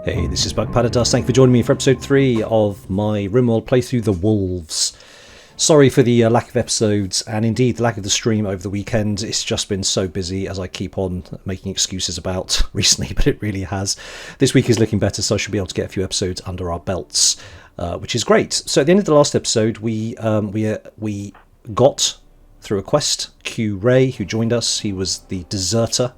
Hey, this is BugPowderDust. Thank you for joining me for episode 3 of my RIMWORLD playthrough, The Wolves. Sorry for the lack of episodes, and indeed the lack of the stream over the weekend. It's just been so busy, as I keep on making excuses about recently, but it really has. This week is looking better, so I should be able to get a few episodes under our belts, which is great. So at the end of the last episode, we got, through a quest, Q Ray, who joined us. He was the deserter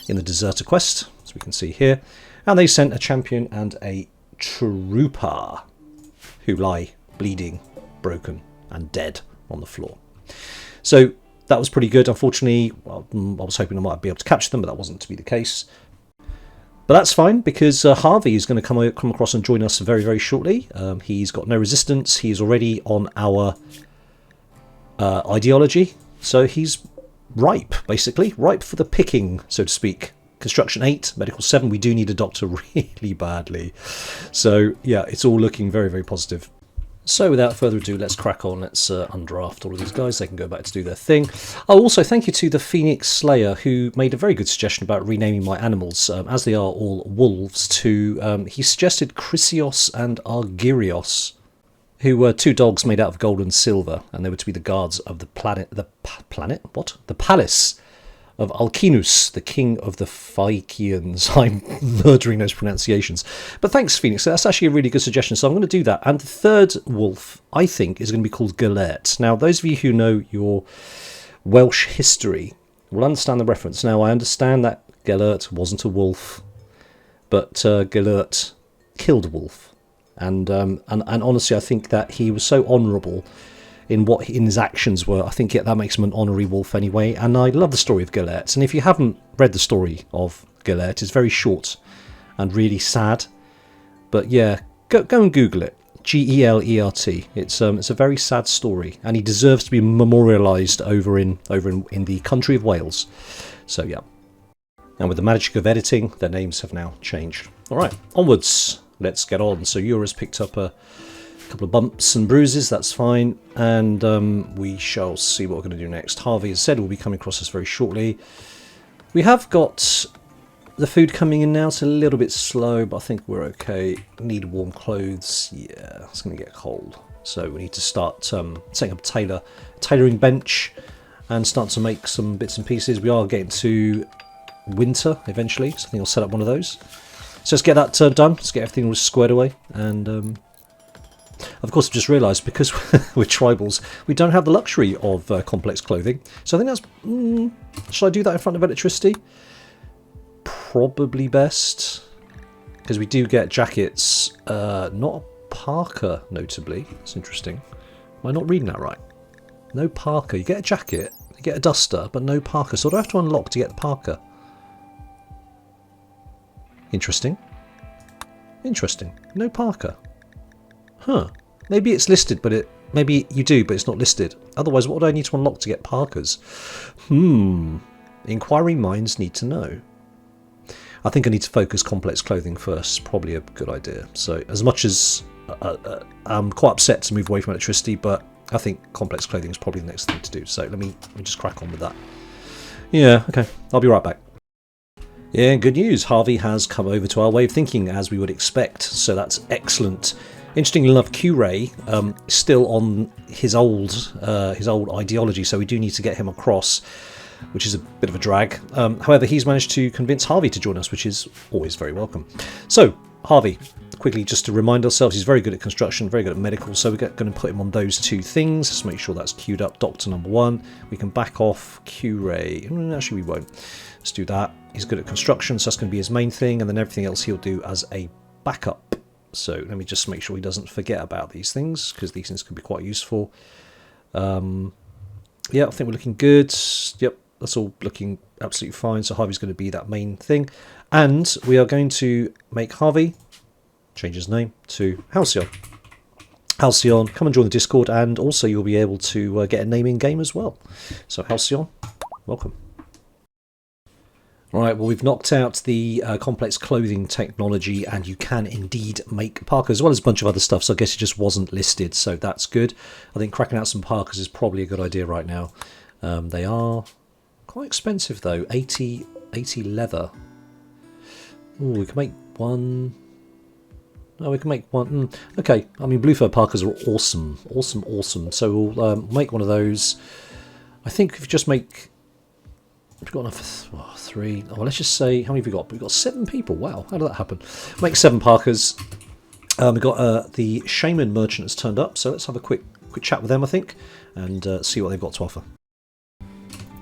in the deserter quest, as we can see here. And they sent a champion and a trooper who lie bleeding, broken and dead on the floor. So that was pretty good. Unfortunately, well, I was hoping I might be able to capture them, but that wasn't to be the case. But that's fine, because Harvey is going to come across and join us very, very shortly. He's got no resistance. He's already on our ideology. So he's ripe, basically. Ripe for the picking, so to speak. Construction 8, medical 7. We do need a doctor really badly. So yeah, it's all looking very, very positive. So without further ado, let's crack on. Let's undraft all of these guys. They can go back to do their thing. Oh, also thank you to the Phoenix Slayer, who made a very good suggestion about renaming my animals, as they are all wolves, to, he suggested Chrysios and Argyrios, who were 2 dogs made out of gold and silver, and they were to be the guards of the the palace of Alcinous, the king of the Phaeacians. I'm murdering those pronunciations. But thanks, Phoenix. That's actually a really good suggestion, so I'm going to do that. And the third wolf, I think, is going to be called Gelert. Now, those of you who know your Welsh history will understand the reference. Now, I understand that Gelert wasn't a wolf, but Gelert killed a wolf. And honestly, I think that he was so honourable in what his actions were. I think that makes him an honorary wolf anyway. And I love the story of Gelert. And if you haven't read the story of Gelert, it's very short and really sad. But yeah, go and Google it. Gelert. It's a very sad story, and he deserves to be memorialised over in the country of Wales. So yeah. And with the magic of editing, their names have now changed. All right, onwards. Let's get on. So Eura's picked up a couple of bumps and bruises, that's fine, and we shall see what we're going to do next. Harvey has said will be coming across us very shortly. We have got the food coming in now. It's a little bit slow, but I think we're okay. Need warm clothes. Yeah, it's going to get cold, so we need to start setting up a tailoring bench and start to make some bits and pieces. We are getting to winter eventually, so I think I'll set up one of those. So let's get that done. Let's get everything squared away. And of course, I've just realised, because we're tribals, we don't have the luxury of complex clothing. So I think that's... should I do that in front of electricity? Probably best. Because we do get jackets. Not a parka, notably. It's interesting. Am I not reading that right? No parka. You get a jacket, you get a duster, but no parka. So do I have to unlock to get the parka? Interesting. Interesting. No parka. Huh. Maybe it's listed, but maybe you do, but it's not listed. Otherwise, what would I need to unlock to get parkas? Inquiring minds need to know. I think I need to focus complex clothing first. Probably a good idea. So as much as I'm quite upset to move away from electricity, but I think complex clothing is probably the next thing to do. So let me just crack on with that. Yeah, okay. I'll be right back. Yeah, good news. Harvey has come over to our way of thinking, as we would expect. So that's excellent. Interestingly enough, Q-Ray still on his old ideology, so we do need to get him across, which is a bit of a drag. However, he's managed to convince Harvey to join us, which is always very welcome. So, Harvey, quickly, just to remind ourselves, he's very good at construction, very good at medical, so we're going to put him on those 2 things. Let's make sure that's queued up. Doctor number 1. We can back off Q-Ray. Actually, we won't. Let's do that. He's good at construction, so that's going to be his main thing, and then everything else he'll do as a backup. So let me just make sure he doesn't forget about these things, because these things can be quite useful. Yeah, I think we're looking good. Yep, that's all looking absolutely fine. So Harvey's going to be that main thing. And we are going to make Harvey change his name to Halcyon. Halcyon, come and join the Discord, and also you'll be able to get a name in game as well. So Halcyon, welcome. Right, well, we've knocked out the complex clothing technology, and you can indeed make parkas, as well as a bunch of other stuff, so I guess it just wasn't listed, so that's good. I think cracking out some parkas is probably a good idea right now. They are quite expensive, though. 80 leather. Ooh, we can make one... Oh, we can make one. Okay, I mean, blue fur parkas are awesome. Awesome, awesome. So we'll make one of those. I think if you just make... We've got enough for 3. Oh, let's just say... How many have we got? We've got 7 people. Wow, how did that happen? Make 7 parkas. We've got the Shaman Merchant has turned up, so let's have a quick chat with them, I think, and see what they've got to offer.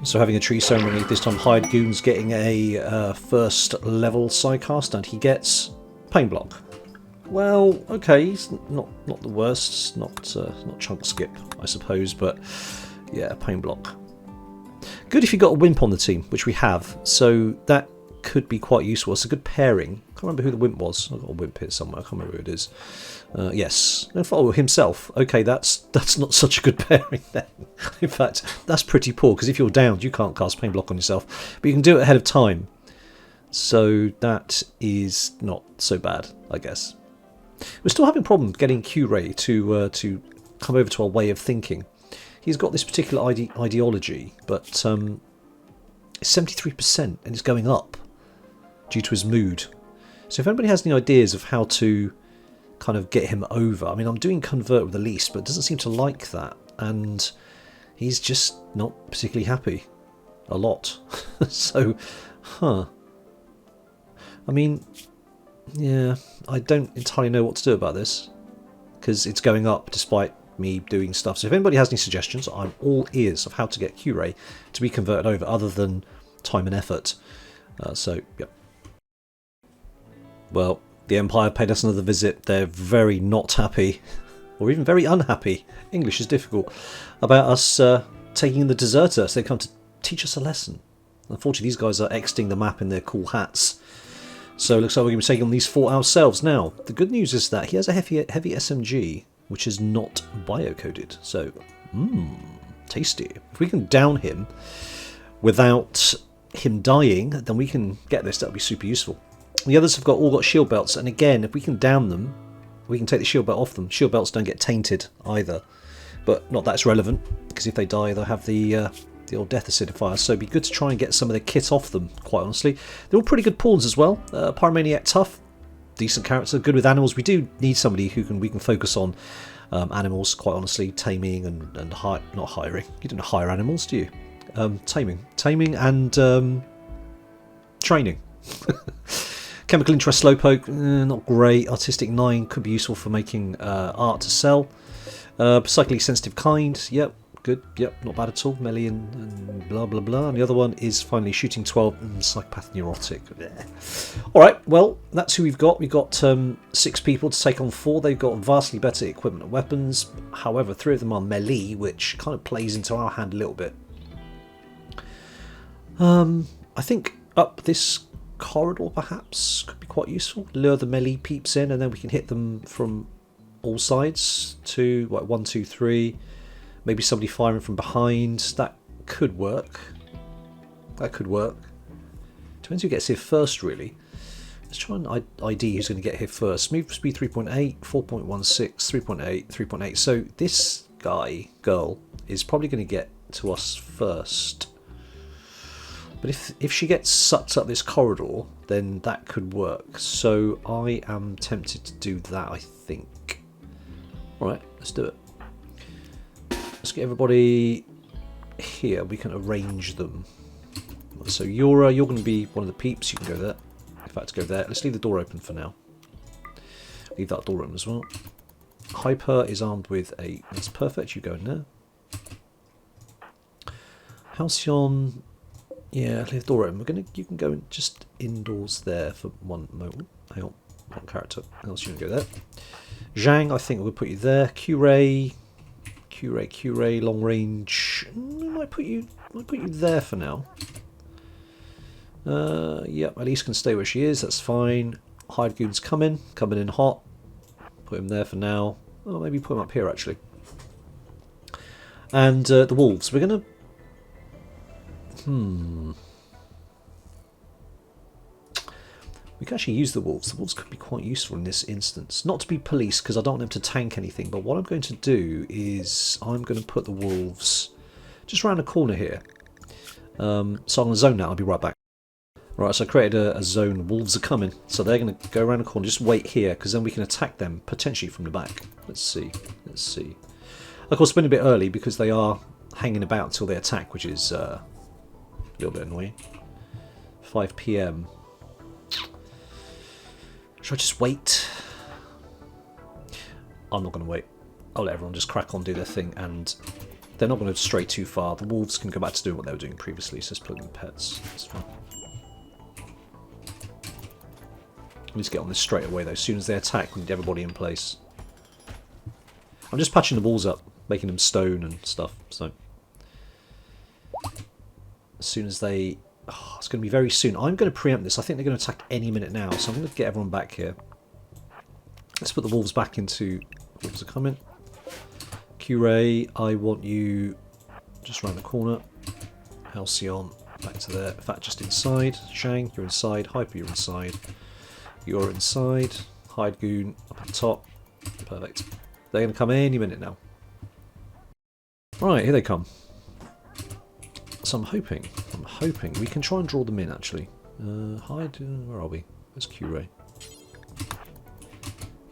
So having a tree ceremony, this time Hired Goon's getting a first level sidecast, and he gets Pain Block. Well, okay, he's not the worst, not Chunk Skip, I suppose, but yeah, Pain Block. Good if you got a Wimp on the team, which we have, so that could be quite useful. It's a good pairing. Can't remember who the Wimp was. I've got a Wimp here somewhere. I can't remember who it is. Yes, oh, himself. Okay, that's not such a good pairing then. In fact, that's pretty poor, because if you're downed, you can't cast Pain Block on yourself, but you can do it ahead of time. So that is not so bad, I guess. We're still having a problem getting Q-Ray to come over to our way of thinking. He's got this particular ideology, but it's 73% and it's going up due to his mood. So if anybody has any ideas of how to kind of get him over, I mean, I'm doing Convert with the least, but doesn't seem to like that, and he's just not particularly happy a lot. So, I mean, yeah, I don't entirely know what to do about this, because it's going up despite me doing stuff. So if anybody has any suggestions, I'm all ears of how to get Q-Ray to be converted over other than time and effort. So, yep. Well, the Empire paid us another visit. They're very not happy, or even very unhappy, English is difficult, about us taking in the deserter. So they come to teach us a lesson. Unfortunately, these guys are exiting the map in their cool hats. So it looks like we're going to be taking on these 4 ourselves. Now, the good news is that he has a heavy SMG, which is not biocoded. So, tasty. If we can down him without him dying, then we can get this. That would be super useful. The others have all got shield belts, and again, if we can down them, we can take the shield belt off them. Shield belts don't get tainted either, but not that's relevant, because if they die, they'll have the old death acidifier. So it'd be good to try and get some of the kit off them, quite honestly. They're all pretty good pawns as well. Pyromaniac tough, decent character, good with animals. We do need somebody we can focus on animals, quite honestly, taming and not hiring. You don't hire animals, do you? Taming and training. Chemical Interest Slowpoke, not great. Artistic 9 could be useful for making art to sell. Psychically Sensitive Kind, yep, good, yep, not bad at all. Melee and blah blah blah. And the other one is finally Shooting 12, Psychopath Neurotic. Alright, well, that's who we've got. We've got 6 people to take on 4. They've got vastly better equipment and weapons. However, 3 of them are melee, which kind of plays into our hand a little bit. I think up this corridor perhaps could be quite useful. Lure the melee peeps in, and then we can hit them from all sides. 1, 2, 3. Maybe somebody firing from behind. That could work. Depends who gets here first, really. Let's try and ID who's going to get here first. Move speed 3.8, 4.16, 3.8, 3.8. So this girl is probably going to get to us first. But if she gets sucked up this corridor, then that could work. So I am tempted to do that, I think. Alright, let's do it. Let's get everybody here. We can arrange them. So you're going to be one of the peeps. You can go there. In fact, go there. Let's leave the door open for now. Leave that door open as well. Hyper is armed with a... That's perfect. You go in there. Halcyon... Yeah, leave the door open. You can go just indoors there for one moment. Hang on, one character. Else you can go there. Zhang, I think we'll put you there. Q-Ray, long range. Might put you there for now. Yep, Elise can stay where she is. That's fine. Hired Goon's coming in hot. Put him there for now. Oh, maybe put him up here actually. And the wolves. We're gonna. We can actually use the wolves. The wolves could be quite useful in this instance. Not to be police, because I don't want them to tank anything, but what I'm going to do is I'm going to put the wolves just around the corner here. So I'm going to zone now. I'll be right back. Right, so I created a zone. Wolves are coming, so they're going to go around the corner. Just wait here, because then we can attack them potentially from the back. Let's see. Let's see. Of course, it's been a bit early because they are hanging about until they attack, which is a little bit annoying. 5 PM. Should I just wait? I'm not going to wait. I'll let everyone just crack on, do their thing, and they're not going to stray too far. The wolves can go back to doing what they were doing previously, so let's put them in pets. That's fine. Let's get on this straight away, though. As soon as they attack, we need everybody in place. I'm just patching the walls up, making them stone and stuff, so... As soon as they... Oh, it's going to be very soon. I'm going to preempt this. I think they're going to attack any minute now, so I'm going to get everyone back here. Let's put the wolves back into... Wolves are coming. Q-Ray, I want you just round the corner. Halcyon, back to there. In fact, just inside. Shang, you're inside. Hyper, you're inside. You're inside. Hide Goon, up at the top. Perfect. They're going to come any minute now. Right, here they come. So I'm hoping we can try and draw them in, actually. Hide, where are we? Where's Q-Ray?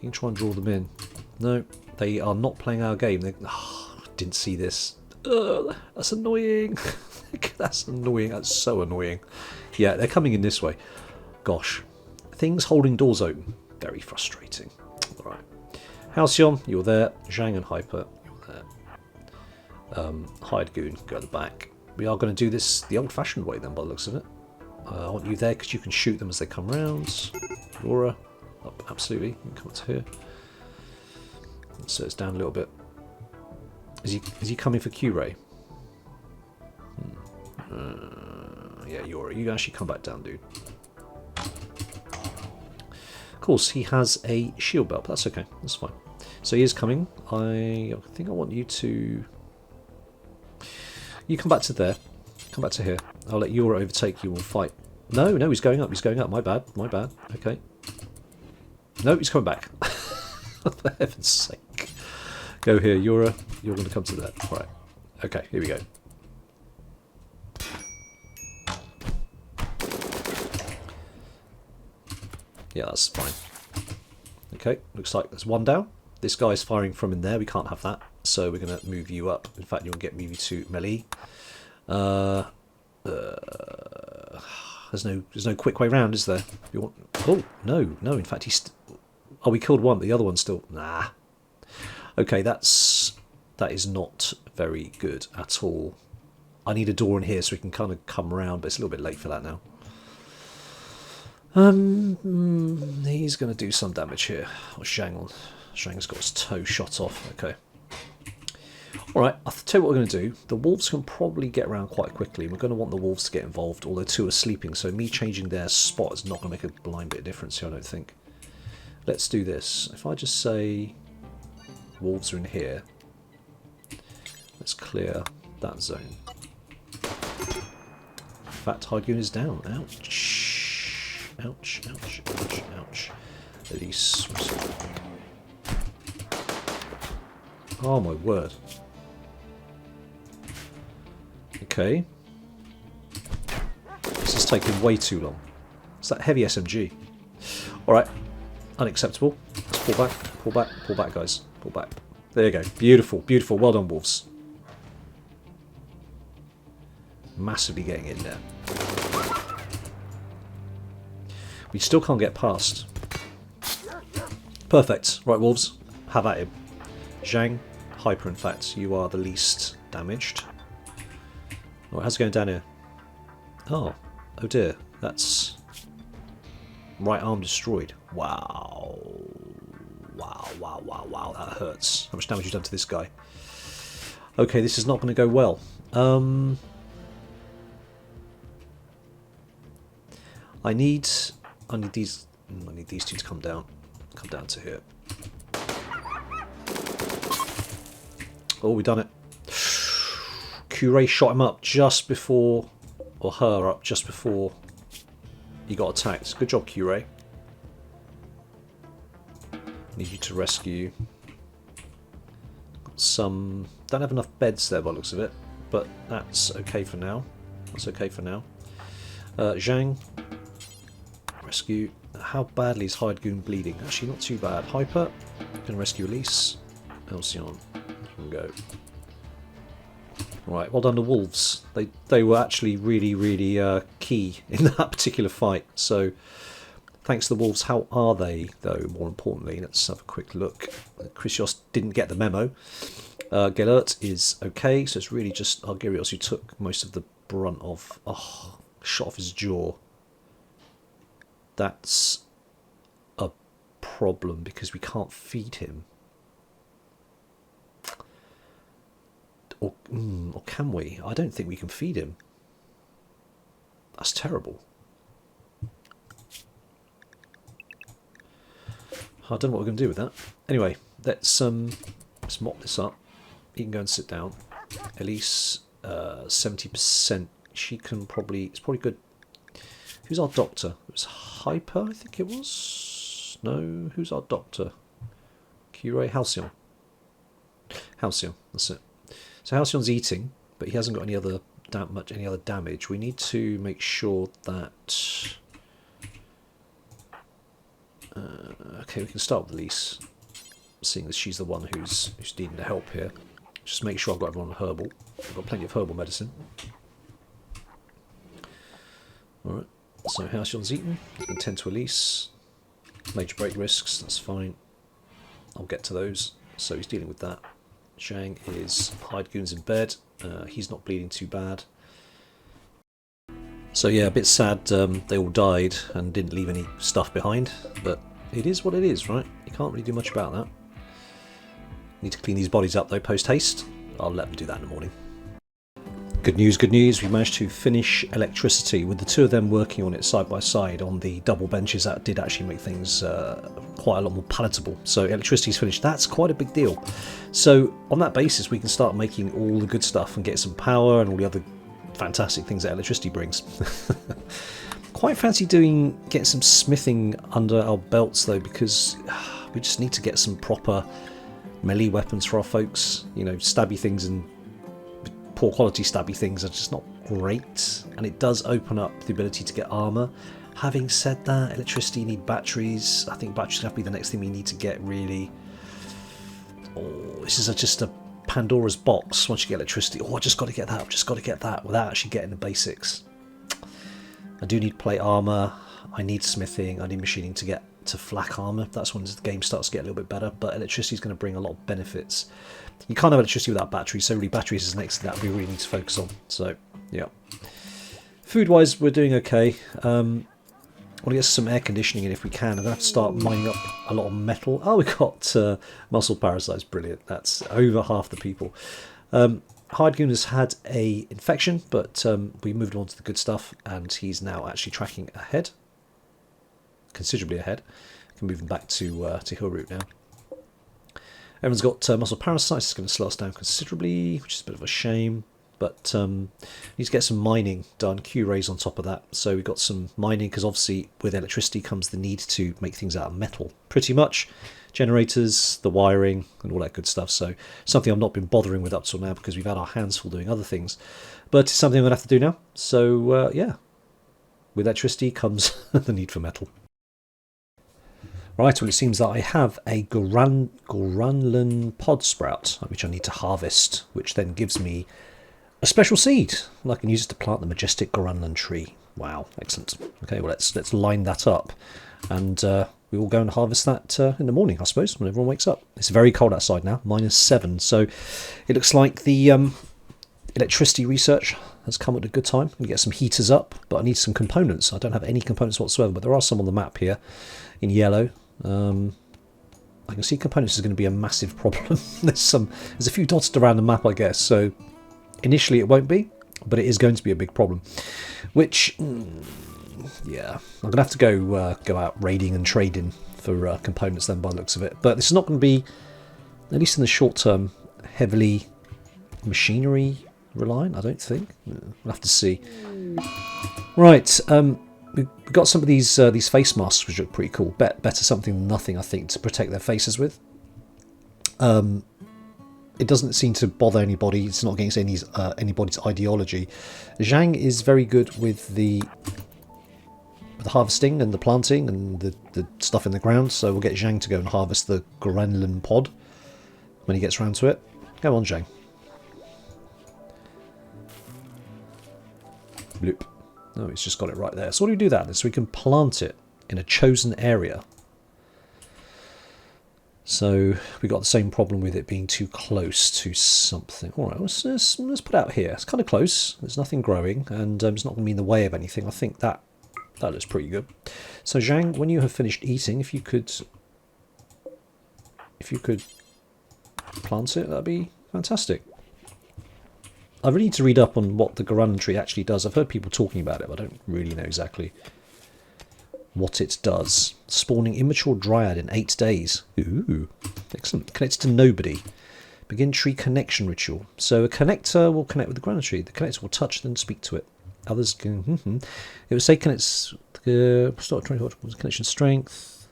You can try and draw them in. No, they are not playing our game. They didn't see this. That's annoying. That's annoying. That's so annoying. Yeah, they're coming in this way. Gosh. Things holding doors open. Very frustrating. Alright. Halcyon, you're there. Zhang and Hyper, you're there. Hide Goon, go at the back. We are going to do this the old-fashioned way then, by the looks of it. I want you there because you can shoot them as they come round. Laura, up, absolutely. You can come up to here. So it's down a little bit. Is he coming for Q-Ray? Yeah, you actually come back down, dude. Of course, he has a shield belt, but that's okay. That's fine. So he is coming. I think I want you to... You come back to there. Come back to here. I'll let Yura overtake you and we'll fight. No, he's going up. He's going up. My bad. My bad. Okay. No, he's coming back. For heaven's sake. Go here, Yura. You're going to come to that. Right. Okay, here we go. Yeah, that's fine. Okay, looks like there's one down. This guy's firing from in there. We can't have that. So we're going to move you up. In fact, you'll get moved to melee. There's no quick way round, is there? You want? Oh no. In fact, oh, we killed one. But the other one's still nah. Okay, that is not very good at all. I need a door in here so we can kind of come around, but it's a little bit late for that now. He's going to do some damage here. Oh, Shang's got his toe shot off. Okay. Alright, I'll tell you what we're going to do. The wolves can probably get around quite quickly. We're going to want the wolves to get involved, although two are sleeping, so me changing their spot is not going to make a blind bit of difference here, I don't think. Let's do this. If I just say wolves are in here, let's clear that zone. In fact, Hygoon is down. Ouch. Ouch, ouch, ouch, ouch. Elise. Oh my word. Okay. This is taking way too long. It's that heavy SMG. Alright. Unacceptable. Let's pull back, pull back, pull back, guys. Pull back. There you go. Beautiful, beautiful. Well done, wolves. Massively getting in there. We still can't get past. Perfect. Right, wolves. Have at him. Zhang, Hyper, in fact, you are the least damaged. Oh, how's it going down here? Oh dear. That's... Right arm destroyed. Wow. Wow, that hurts. How much damage have you done to this guy? Okay, this is not going to go well. I need these two to come down. Come down to here. Oh, we done it. Curé shot him up just before, or her up just before he got attacked. Good job, Curé. Need you to rescue. Got some... Don't have enough beds there by the looks of it, but that's okay for now. That's okay for now. Zhang, Rescue. How badly is Hydegoon bleeding? Actually, not too bad. Hyper. Can rescue Elise. Halcyon. And go. Right, well done to Wolves. They were actually really key in that particular fight. So, thanks to the Wolves. How are they, though, more importantly? Let's have a quick look. Chrysios didn't get the memo. Gelert is okay, so it's really just Argyrios who took most of the brunt of... Oh, shot off his jaw. That's a problem because we can't feed him. Or can we? I don't think we can feed him. That's terrible. I don't know what we're going to do with that. Anyway, let's mop this up. You can go and sit down. Elise, 70%. She can probably... It's probably good. Who's our doctor? It was Hyper, I think it was. No, who's our doctor? Cure Halcyon. Halcyon, that's it. So Halcyon's eating, but he hasn't got any other damage. We need to make sure that. Okay, we can start with Elise, seeing as she's the one who's needing the help here. Just make sure I've got everyone on herbal. I've got plenty of herbal medicine. All right. So Halcyon's eaten. You can tend to Elise. Major break risks. That's fine. I'll get to those. So he's dealing with that. Zhang is Hydegoon's in bed. He's not bleeding too bad. So yeah, a bit sad they all died and didn't leave any stuff behind. But it is what it is, right? You can't really do much about that. Need to clean these bodies up though post-haste. I'll let them do that in the morning. Good news, we managed to finish electricity with the two of them working on it side by side on the double benches. That did actually make things quite a lot more palatable. So electricity's finished. That's quite a big deal. So on that basis we can start making all the good stuff and get some power and all the other fantastic things that electricity brings. Quite fancy getting some smithing under our belts though, because we just need to get some proper melee weapons for our folks. You know, stabby things and poor quality stabby things are just not great, and it does open up the ability to get armour. Having said that, electricity, you need batteries. I think batteries have to be the next thing we need to get, really. Oh, this is just a Pandora's box once you get electricity. Oh, I just got to get that, I've just got to get that, without actually getting the basics. I do need plate armour, I need smithing, I need machining to get to flak armour. That's when the game starts to get a little bit better, but electricity is going to bring a lot of benefits. You can't have electricity without batteries, so really batteries is the next thing that we really need to focus on. So, yeah. Food-wise, we're doing okay. I want to get some air conditioning in if we can. I'm going to have to start mining up a lot of metal. Oh, we got muscle parasites. Brilliant. That's over half the people. Hydegoon has had a infection, but we moved on to the good stuff, and he's now actually tracking ahead. Considerably ahead. I can move him back to hill route now. Everyone's got muscle parasites. It's going to slow us down considerably, which is a bit of a shame. But need to get some mining done. Q-rays on top of that. So we've got some mining, because obviously with electricity comes the need to make things out of metal. Pretty much. Generators, the wiring, and all that good stuff. So something I've not been bothering with up till now, because we've had our hands full doing other things. But it's something I'm going to have to do now. So yeah, with electricity comes the need for metal. Right, well it seems that I have a Goranlan pod sprout, which I need to harvest, which then gives me a special seed, and I can use it to plant the majestic Goranlan tree. Wow, excellent. Okay, well let's line that up, and we will go and harvest that in the morning, I suppose, when everyone wakes up. It's very cold outside now, -7, so it looks like the electricity research has come at a good time. I'm going to get some heaters up, but I need some components. I don't have any components whatsoever, but there are some on the map here in yellow. I can see components is going to be a massive problem. There's a few dots around the map, I guess, so initially it won't be, but it is going to be a big problem, which yeah, I'm gonna have to go out raiding and trading for components then, by the looks of it. But this is not going to be, at least in the short term, heavily machinery reliant, I don't think. We'll have to see. Right, we've got some of these face masks, which look pretty cool. Better something than nothing, I think, to protect their faces with. It doesn't seem to bother anybody. It's not against anybody's ideology. Zhang is very good with the with the harvesting and the planting and the stuff in the ground. So we'll get Zhang to go and harvest the granulin pod when he gets around to it. Go on, Zhang. Bloop. No, he's just got it right there. So what do we do that? So we can plant it in a chosen area. So we got the same problem with it being too close to something. All right, let's put it out here. It's kind of close. There's nothing growing, and it's not going to be in the way of anything. I think that looks pretty good. So Zhang, when you have finished eating, if you could plant it, that'd be fantastic. I really need to read up on what the Garanan tree actually does. I've heard people talking about it, but I don't really know exactly what it does. Spawning immature dryad in 8 days. Ooh, excellent. Connects to nobody. Begin tree connection ritual. So a connector will connect with the Garanan tree. The connector will touch then speak to it. Others can... It would say connects... start connection strength.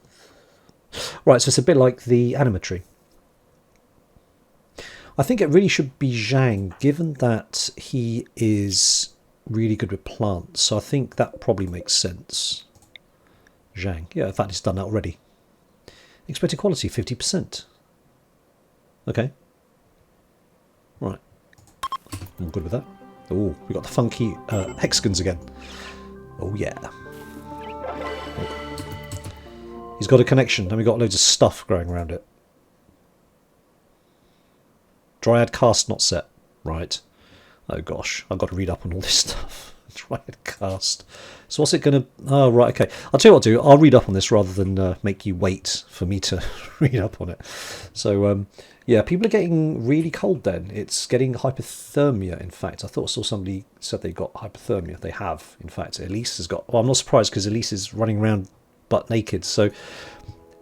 Right, so it's a bit like the anima tree. I think it really should be Zhang, given that he is really good with plants. So I think that probably makes sense. Zhang. Yeah, in fact, it's done that already. Expected quality, 50%. Okay. Right. I'm good with that. Oh, we got the funky hexagons again. Oh, yeah. He's got a connection, and we've got loads of stuff growing around it. Dryad cast not set. Right. Oh gosh, I've got to read up on all this stuff. Dryad cast. So what's it going to... Oh, right, okay. I'll tell you what I'll do. I'll read up on this rather than make you wait for me to read up on it. So, yeah, people are getting really cold then. It's getting hypothermia, in fact. I thought I saw somebody said they got hypothermia. They have, in fact. Elise has got... Well, I'm not surprised because Elise is running around butt naked. So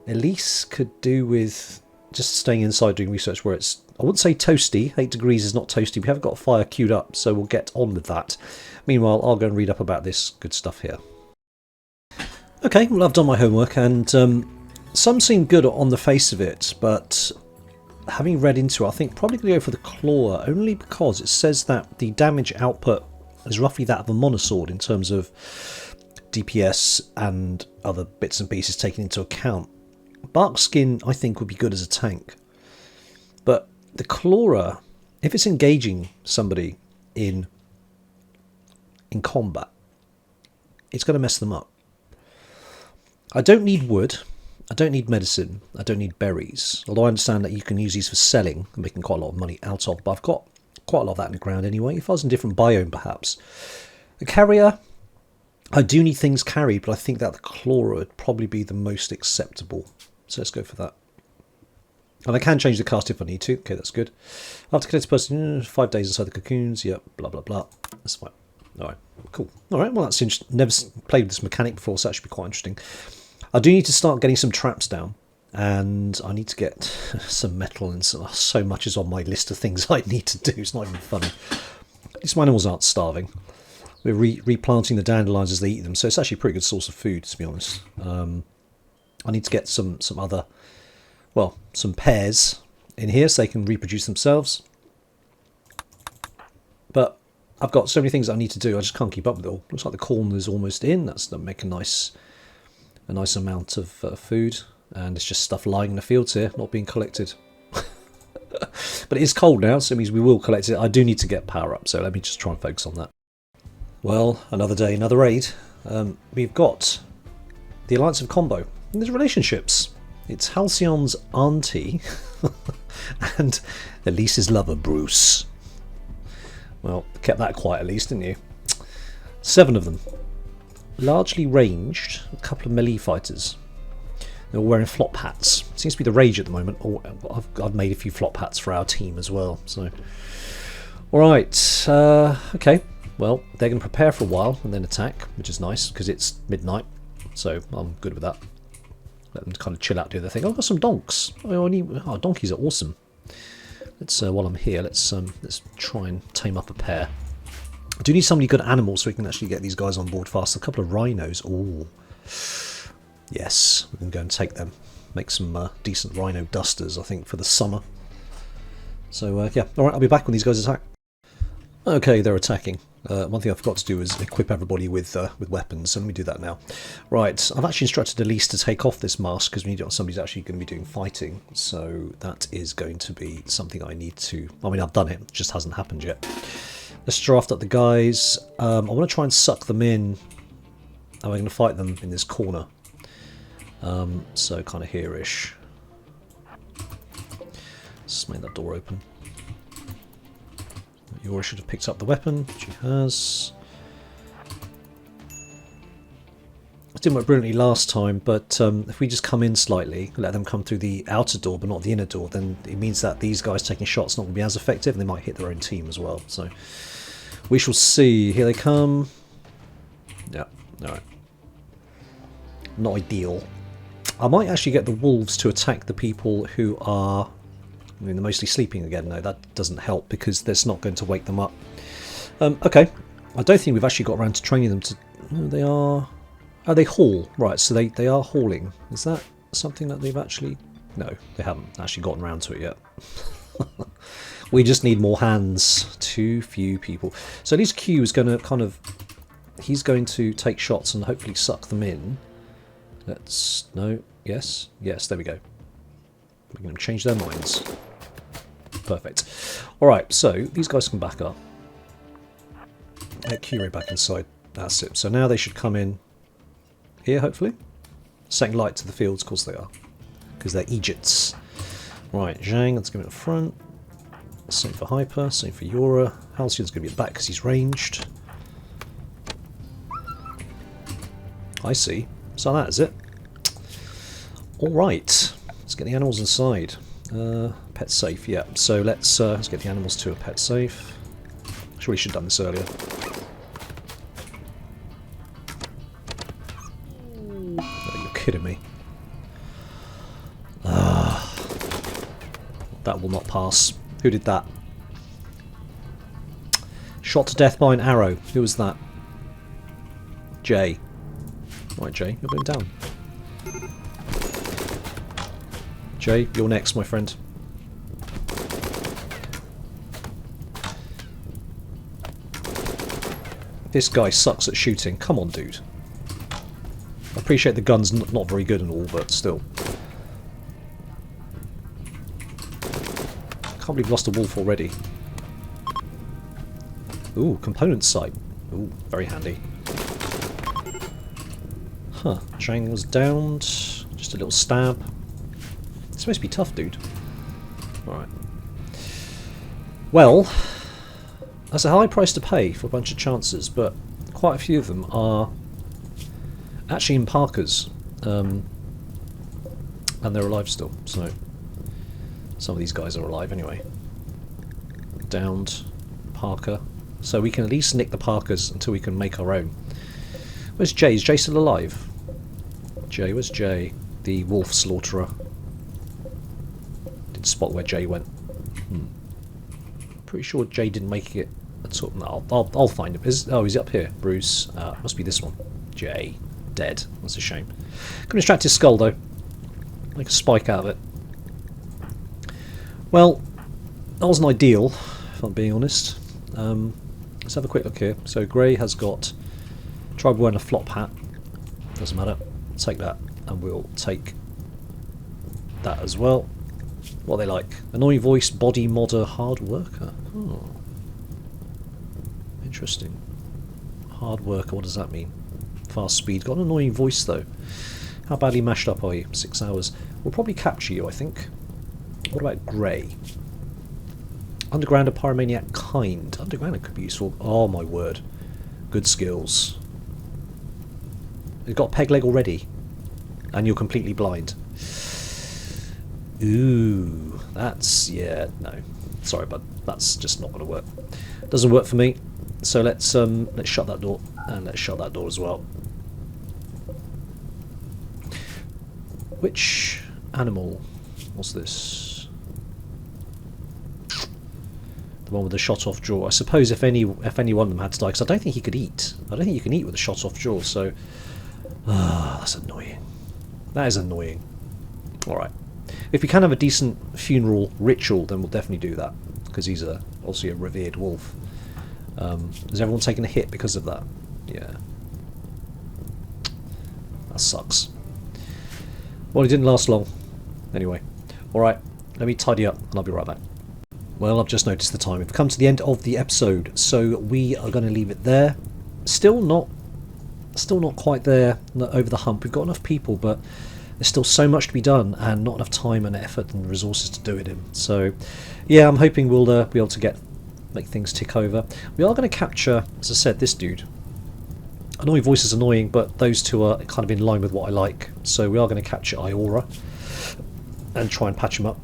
Elise could do with just staying inside doing research where it's... I wouldn't say toasty. 8 degrees is not toasty. We haven't got a fire queued up, so we'll get on with that. Meanwhile, I'll go and read up about this good stuff here. Okay, well, I've done my homework, and some seem good on the face of it, but having read into it, I think probably going to go for the claw, only because it says that the damage output is roughly that of a monosword in terms of DPS and other bits and pieces taken into account. Bark skin, I think, would be good as a tank. But the claw, if it's engaging somebody in combat, it's going to mess them up. I don't need wood, I don't need medicine, I don't need berries, although I understand that you can use these for selling and making quite a lot of money out of, but I've got quite a lot of that in the ground anyway. If I was in a different biome perhaps. A carrier, I do need things carried, but I think that the claw would probably be the most acceptable, so let's go for that. And I can change the cast if I need to. Okay, that's good. After connected person, 5 days inside the cocoons. Yep, blah, blah, blah. That's fine. All right, cool. All right, well, that's interesting. Never played with this mechanic before, so that should be quite interesting. I do need to start getting some traps down. And I need to get some metal and so much is on my list of things I need to do. It's not even funny. At least my animals aren't starving. We're replanting the dandelions as they eat them, so it's actually a pretty good source of food, to be honest. I need to get some other... Well, some pears in here so they can reproduce themselves. But I've got so many things I need to do, I just can't keep up with it all. Looks like the corn is almost in. That's to make a nice amount of food. And it's just stuff lying in the fields here, not being collected. But it is cold now, so it means we will collect it. I do need to get power up, so let me just try and focus on that. Well, another day, another raid. We've got the Alliance of Combo. And there's relationships. It's Halcyon's auntie and Elise's lover, Bruce. Well, kept that quiet at least, didn't you? 7 of them. Largely ranged, a couple of melee fighters. They're all wearing flop hats. Seems to be the rage at the moment. Oh, I've made a few flop hats for our team as well. So, alright, okay. Well, they're going to prepare for a while and then attack, which is nice because it's midnight. So I'm good with that. Let them kind of chill out, do their thing. Oh, I've got some donks. Oh, donkeys are awesome. Let's while I'm here, let's try and tame up a pair. I do need somebody good at animals so we can actually get these guys on board fast. A couple of rhinos. Oh, yes, we can go and take them. Make some decent rhino dusters, I think, for the summer. So yeah, all right, I'll be back when these guys attack. Okay, they're attacking. One thing I forgot to do is equip everybody with weapons, so let me do that now. Right, I've actually instructed Elise to take off this mask because we need somebody's actually going to be doing fighting, so that is going to be something I need to... I mean, I've done it just hasn't happened yet. Let's draft up the guys. I want to try and suck them in. I'm going to fight them in this corner. So kind of here-ish. Let's make that door open. Yora should have picked up the weapon. She has. It didn't work brilliantly last time, but if we just come in slightly, let them come through the outer door but not the inner door, then it means that these guys taking shots not going to be as effective, and they might hit their own team as well. So we shall see. Here they come. Yeah, alright. Not ideal. I might actually get the wolves to attack the people who are... I mean, they're mostly sleeping again. No, that doesn't help because that's not going to wake them up. Okay. I don't think we've actually got around to training them to... No, they are... Oh, they haul. Right, so they are hauling. Is that something that they've actually... No, they haven't actually gotten around to it yet. We just need more hands. Too few people. So at least Q is going to kind of... He's going to take shots and hopefully suck them in. Let's... No. Yes. Yes, there we go. We're going to change their minds. Perfect. Alright, so these guys can back up. Get Kyrie back inside. That's it. So now they should come in here, hopefully. Setting light to the fields, of course they are. Because they're Egypts. Right, Zhang, let's go in front. Same for Hyper, same for Yora. Halcyon's going to be at the back because he's ranged. I see. So that is it. Alright. Let's get the animals inside. Pet safe, yeah. So let's get the animals to a pet safe. Sure, we should have done this earlier. Oh, you're kidding me. That will not pass. Who did that? Shot to death by an arrow. Who was that? Jay. Right, Jay, you're going down. Jay, you're next, my friend. This guy sucks at shooting. Come on, dude. I appreciate the gun's not very good and all, but still. Can't believe we lost a wolf already. Ooh, component site. Ooh, very handy. Huh, Zhang was downed. Just a little stab. It's supposed to be tough, dude. Alright. Well, that's a high price to pay for a bunch of chances, but quite a few of them are actually in Parkers. And they're alive still, so some of these guys are alive anyway. Downed. Parker. So we can at least nick the Parkers until we can make our own. Where's Jay? Is Jay still alive? Jay, where's Jay? The wolf slaughterer. Didn't spot where Jay went. Pretty sure Jay didn't make it at all. No, I'll find him. Oh, he's up here. Bruce. Must be this one. Jay. Dead. That's a shame. Can extract his skull though. Make a spike out of it. Well, that wasn't ideal, if I'm being honest. Let's have a quick look here. So Grey has got... Tried wearing a flop hat. Doesn't matter. Take that, and we'll take that as well. What are they like? Annoying voice, body modder, hard worker. Oh. Interesting. Hard worker, what does that mean? Fast speed. Got an annoying voice though. How badly mashed up are you? 6 hours. We'll probably capture you, I think. What about Grey? Underground, a pyromaniac kind. Underground could be useful. Oh my word. Good skills. You've got a peg leg already. And you're completely blind. Ooh. That's... yeah, no. Sorry, bud. That's just not going to work. Doesn't work for me. So let's shut that door. And let's shut that door as well. Which animal was this? The one with the shot off jaw. I suppose if any one of them had to die, because I don't think he could eat. I don't think you can eat with a shot off jaw, so... that's annoying. That is annoying. Alright. If we can have a decent funeral ritual, then we'll definitely do that. Because he's obviously a revered wolf. Has everyone taken a hit because of that? Yeah. That sucks. Well, it didn't last long. Anyway. Alright, let me tidy up and I'll be right back. Well, I've just noticed the time. We've come to the end of the episode, so we are going to leave it there. Still not quite there, not over the hump. We've got enough people, but there's still so much to be done and not enough time and effort and resources to do it in. So, yeah, I'm hoping we'll be able to make things tick over. We are going to capture, as I said, this dude. Annoying voice is annoying, but those two are kind of in line with what I like. So we are going to capture Iora and try and patch him up.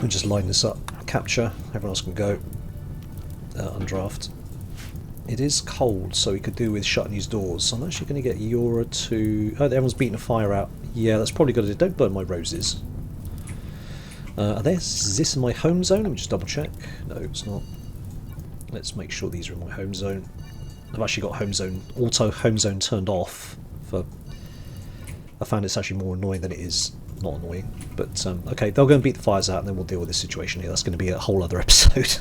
And just line this up. Capture. Everyone else can go. Undraft. It is cold, so we could do with shutting these doors. So I'm actually going to get Iora to... Oh, everyone's beating a fire out. Yeah, that's probably good. Don't burn my roses. Is this in my home zone? Let me just double check. No, it's not. Let's make sure these are in my home zone. I've actually got auto home zone turned off. I found it's actually more annoying than it is not annoying. But okay, they'll go and beat the fires out, and then we'll deal with this situation here. That's going to be a whole other episode.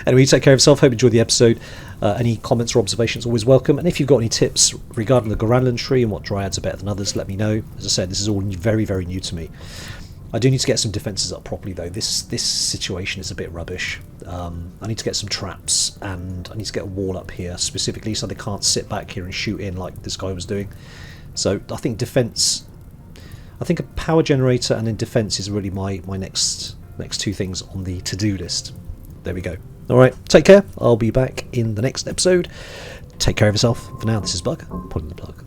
Anyway, you take care of yourself. Hope you enjoyed the episode. Any comments or observations always welcome. And if you've got any tips regarding the Goranland tree and what dryads are better than others, let me know. As I said, this is all very, very new to me. I do need to get some defences up properly though. This situation is a bit rubbish. I need to get some traps, and I need to get a wall up here specifically so they can't sit back here and shoot in like this guy was doing. So I think defence... I think a power generator and then defence is really my next two things on the to-do list. There we go. Alright, take care. I'll be back in the next episode. Take care of yourself. For now, this is Bug. Pulling the plug.